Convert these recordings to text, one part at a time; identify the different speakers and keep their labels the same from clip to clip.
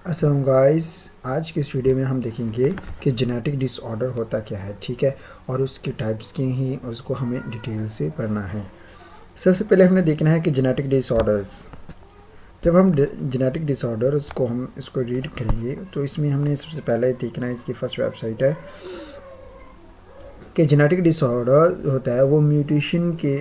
Speaker 1: अस्सलाम गाइस। आज के इस वीडियो में हम देखेंगे कि जेनेटिक डिसऑर्डर होता क्या है, ठीक है, और उसके टाइप्स के ही उसको हमें डिटेल से पढ़ना है। सबसे पहले हमें देखना है कि जेनेटिक डिसऑर्डर्स। जब हम जेनेटिक डिसऑर्डर्स को हम इसको रीड करेंगे तो इसमें हमने सबसे पहले देखना है, इसकी फर्स्ट वेबसाइट है कि जेनेटिक डिसऑर्डर होता है वो म्यूटेशन के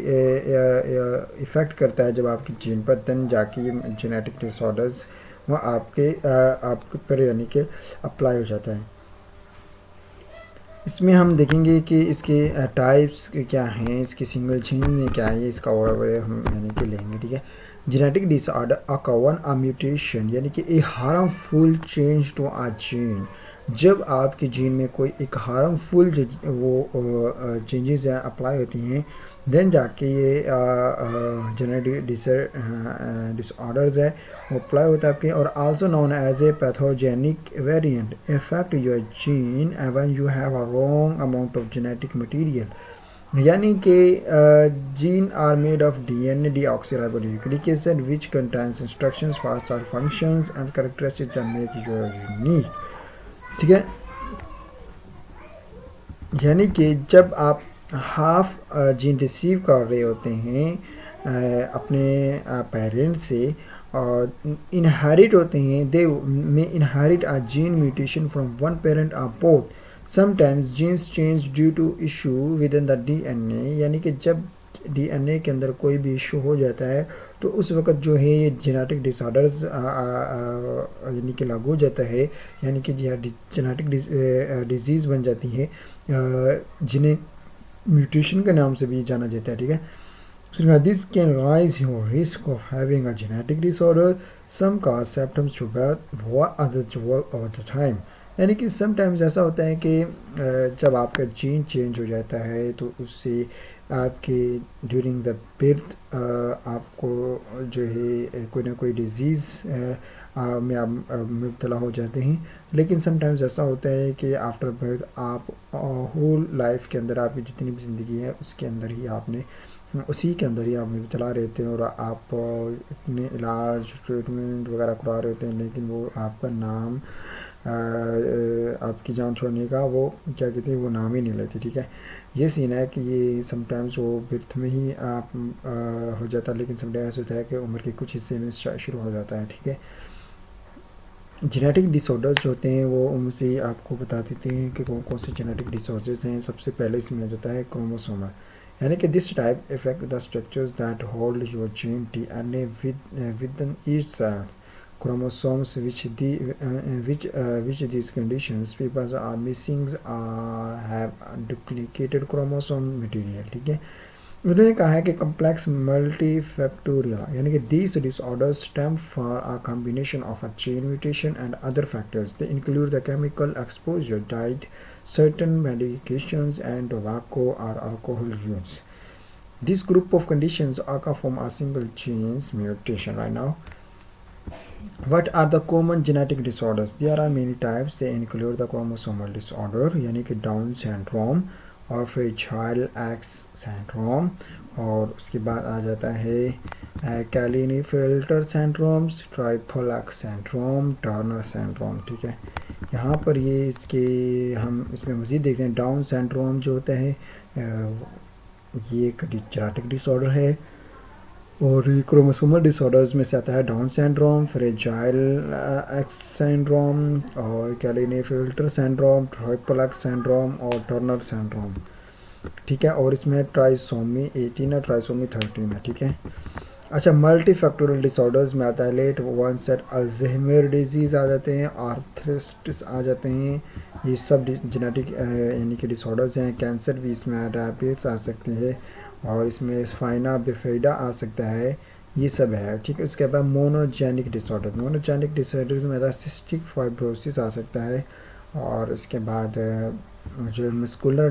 Speaker 1: इफ़ेक्ट करता है जब आपकी जीन पर, तन जाके ये जेनेटिक डिसऑर्डर्स वो आपके पर यानी कि अप्लाई हो जाता है। इसमें हम देखेंगे कि इसके टाइप्स क्या हैं, इसके सिंगल चेन में क्या है, इसका ओवरऑल हम यानी कि लेंगे, ठीक है। Genetic disorder account a mutation यानी कि a harmful change to a gene. जब आपके जीन में कोई एक हार्मफुल वो चेंजेस अप्लाई होती हैं, देन जाके ये जेनेटिक डिसऑर्डर्स है वो अप्लाई होता है आपके, और also known as a pathogenic variant effect your gene when you have a wrong amount of genetic material. यानी कि gene are made of DNA deoxyribonucleic acid which contains instructions for cell functions and characteristics that make you unique, ठीक है। यानी कि जब आप half gene receive कर रहे होते हैं अपने पेरेंट्स से, और इनहेरिट होते हैं, they may inherit a gene mutation from one parent और both. Sometimes genes change due to issue with in the DNA. यानी कि जब डीएनए के अंदर कोई भी इशू हो जाता है तो उस वक्त जो है ये जेनेटिक डिसऑर्डर्स यानी कि लागू हो जाता है, यानी कि जेनेटिक डिजीज़ बन जाती है, जिन्हें म्यूटेशन के नाम से भी जाना जाता है, ठीक है। So this can rise your risk of having a genetic disorder. Some cause symptoms to birth, what others develop over the time. यानी कि समटाइम्स ऐसा होता है कि जब आपका जीन चेंज हो जाता है तो उससे आपके ड्यूरिंग द बर्थ आपको जो है कोई ना कोई डिज़ीज़ में आप मुब्तला हो जाते हैं। लेकिन समटाइम्स ऐसा होता है कि आफ्टर बर्थ आप होल लाइफ के अंदर आपकी जितनी भी ज़िंदगी है उसके अंदर ही आपने उसी के अंदर ही आप चला रहते हैं, और आप इतने इलाज ट्रीटमेंट वगैरह करवा रहे होते हैं, लेकिन वो आपका नाम आपकी जान छोड़ने का वो क्या कहते हैं वो नाम ही नहीं लेते, ठीक है। ये सीन है कि ये समटाइम्स वो बर्थ में ही आप हो जाता है, लेकिन समटाइम्स होता है कि उम्र के कुछ हिस्से में शुरू हो जाता है, ठीक है। जेनेटिक डिसऑर्डर्स जो होते हैं वो उनसे आपको बता देते हैं कि कौन कौन से जेनेटिक डिसऑर्डर्स हैं। सबसे पहले इसमें आ जाता है क्रोमोसोमल, यानी कि this type effect the structures that hold your gene DNA within each cell chromosomes which these conditions people are missing or have duplicated chromosome material, ठीक है। उन्होंने कहा है कि कम्प्लेक्स मल्टीफैक्टोरियल यानी कि these disorders stem for a combination of a gene mutation and other factors. They include the chemical exposure, diet, certain medications, and tobacco or alcohol use. This group of conditions occur from a single gene's mutation. Right now, what are the common genetic disorders? There are many types. They include the chromosomal disorder यानी कि down syndrome और fragile x syndrome, और उसके बाद आ जाता है कैलिनीफिल्टर syndromes, ट्राइफोलाक्स syndrome, Turner syndrome, ठीक है। यहाँ पर ये इसके हम इसमें मज़ीद देखते हैं। डाउन सिंड्रोम जो होता है ये एक जेनेटिक डिसऑर्डर है, और क्रोमोसोमल डिसऑर्डर्स में से आता है down syndrome, fragile x syndrome, और कैलिनेफिल्टर सिंड्रोम, ट्राइफोलाक्स सिंड्रोम और टर्नर सिंड्रोम, ठीक है। और इसमें ट्राइसोमी 18 है, ट्राइसोमी 13 है, ठीक है। अच्छा, मल्टी फैक्टोरियल डिसऑर्डर्स में आता है लेट वनसेट अल्जाइमर डिजीज़ आ जाते हैं, आर्थराइटिस आ जाते हैं, ये सब जेनेटिक यानी कि डिसऑर्डर्स हैं। कैंसर भी इसमें, डायबिटीज़ आ सकते हैं, और इसमें स्पाइना बिफिडा आ सकता है, ये सब है, ठीक है। उसके बाद मोनोजेनिक डिसऑर्डर्स में आता है सिस्टिक फाइब्रोसिस आ सकता है, और उसके बाद जो मस्कुलर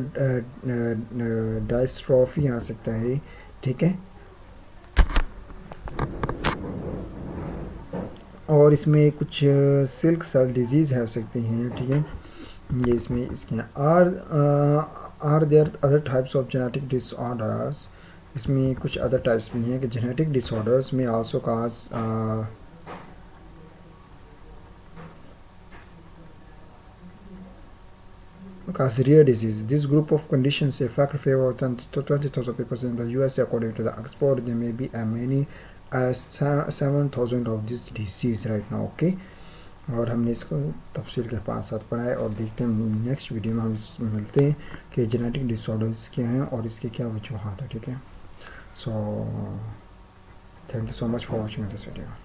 Speaker 1: डायस्ट्रोफी आ सकता है, ठीक है। और इसमें कुछ सिल्क सेल डिजीज़ हो सकती हैं, ठीक है। ये इसमें इसके are there other types of genetic disorders. इसमें कुछ अदर टाइप्स भी हैं कि जेनेटिक डिसऑर्डर्स में also cause cause rare disease. This group of conditions affect favor 20,000 people in the USA. According to the expert, there may be as many as 7,000 of this disease right now. Okay, और हमने इसको तफसील के साथ पढ़ा है, और देखते हैं नेक्स्ट वीडियो में हम मिलते हैं कि जेनेटिक डिसऑर्डर्स क्या हैं और इसके क्या वजूहात है. ठीक है, so thank you so much for watching this video.